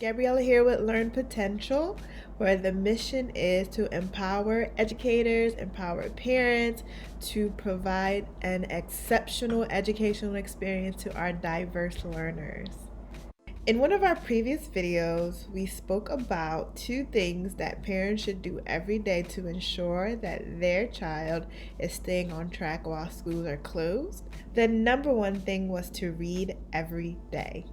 Gabriella here with Learn Potential, where the mission is to empower educators, empower parents to provide an exceptional educational experience to our diverse learners. In one of our previous videos, we spoke about 2 things that parents should do every day to ensure that their child is staying on track while schools are closed. The number 1 thing was to read every day.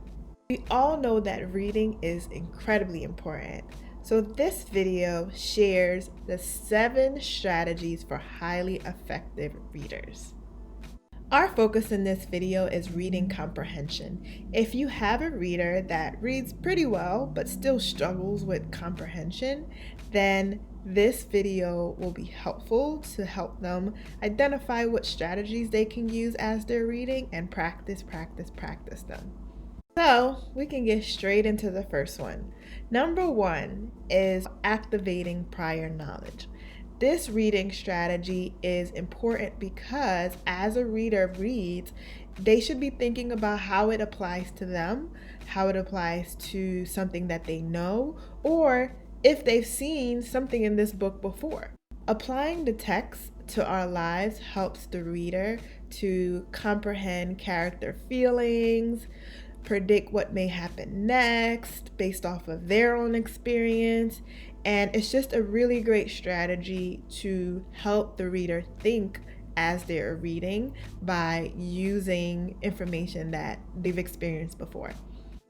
We all know that reading is incredibly important. So this video shares the 7 strategies for highly effective readers. Our focus in this video is reading comprehension. If you have a reader that reads pretty well but still struggles with comprehension, then this video will be helpful to help them identify what strategies they can use as they're reading and practice them. So we can get straight into the first one. Number 1 is activating prior knowledge. This reading strategy is important because as a reader reads, they should be thinking about how it applies to them, how it applies to something that they know, or if they've seen something in this book before. Applying the text to our lives helps the reader to comprehend character feelings, predict what may happen next based off of their own experience, and it's just a really great strategy to help the reader think as they're reading by using information that they've experienced before.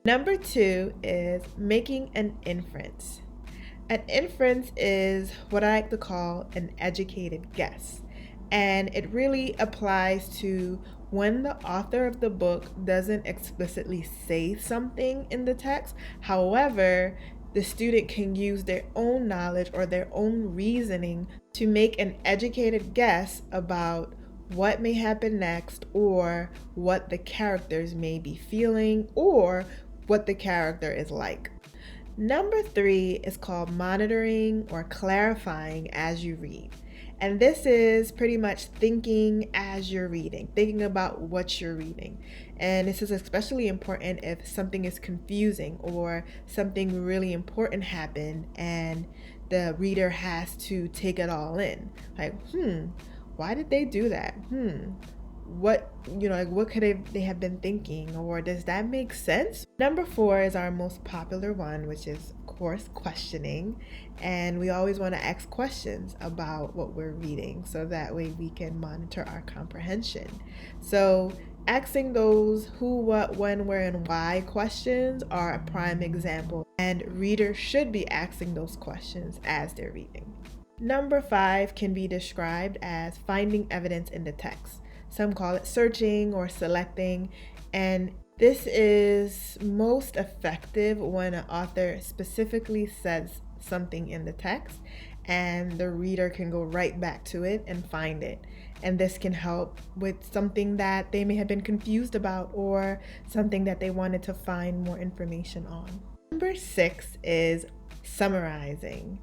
Number 2 is making an inference. An inference is what I like to call an educated guess, and it really applies to when the author of the book doesn't explicitly say something in the text. However, the student can use their own knowledge or their own reasoning to make an educated guess about what may happen next, or what the characters may be feeling, or what the character is like. Number 3 is called monitoring or clarifying as you read. And this is pretty much thinking as you're reading, thinking about what you're reading. And this is especially important if something is confusing or something really important happened and the reader has to take it all in. Like, why did they do that? What could they have been thinking, or does that make sense? Number 4 is our most popular one, which is of course questioning, and we always want to ask questions about what we're reading so that way we can monitor our comprehension. So asking those who, what, when, where, and why questions are a prime example, and readers should be asking those questions as they're reading. Number 5 can be described as finding evidence in the text. Some call it searching or selecting, and this is most effective when an author specifically says something in the text and the reader can go right back to it and find it. And this can help with something that they may have been confused about or something that they wanted to find more information on. Number 6 is summarizing,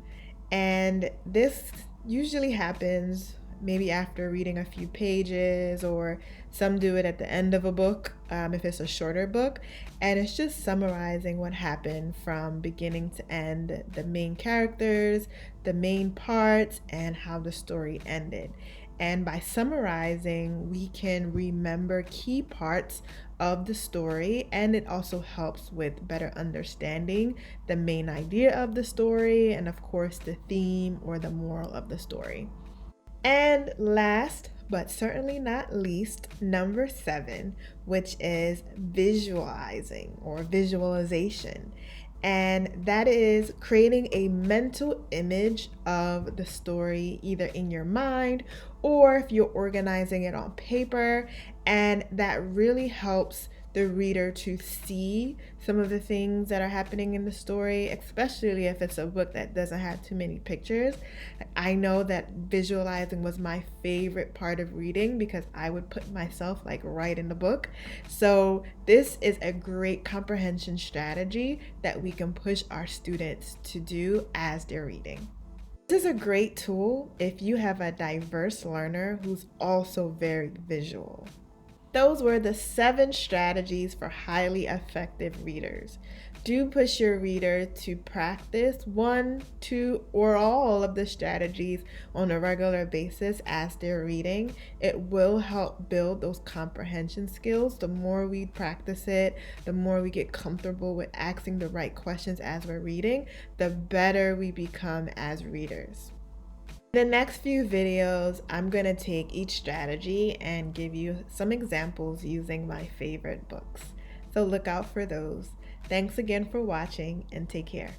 and this usually happens maybe after reading a few pages, or some do it at the end of a book if it's a shorter book, and it's just summarizing what happened from beginning to end, the main characters, the main parts, and how the story ended. And by summarizing, we can remember key parts of the story, and it also helps with better understanding the main idea of the story and of course the theme or the moral of the story. And last but certainly not least, number 7, which is visualizing or visualization. And that is creating a mental image of the story either in your mind or if you're organizing it on paper. And that really helps the reader to see some of the things that are happening in the story, especially if it's a book that doesn't have too many pictures. I know that visualizing was my favorite part of reading because I would put myself like right in the book. So this is a great comprehension strategy that we can push our students to do as they're reading. This is a great tool if you have a diverse learner who's also very visual. Those were the 7 strategies for highly effective readers. Do push your reader to practice one, two, or all of the strategies on a regular basis as they're reading. It will help build those comprehension skills. The more we practice it, the more we get comfortable with asking the right questions as we're reading, the better we become as readers. In the next few videos, I'm going to take each strategy and give you some examples using my favorite books. So look out for those. Thanks again for watching and take care.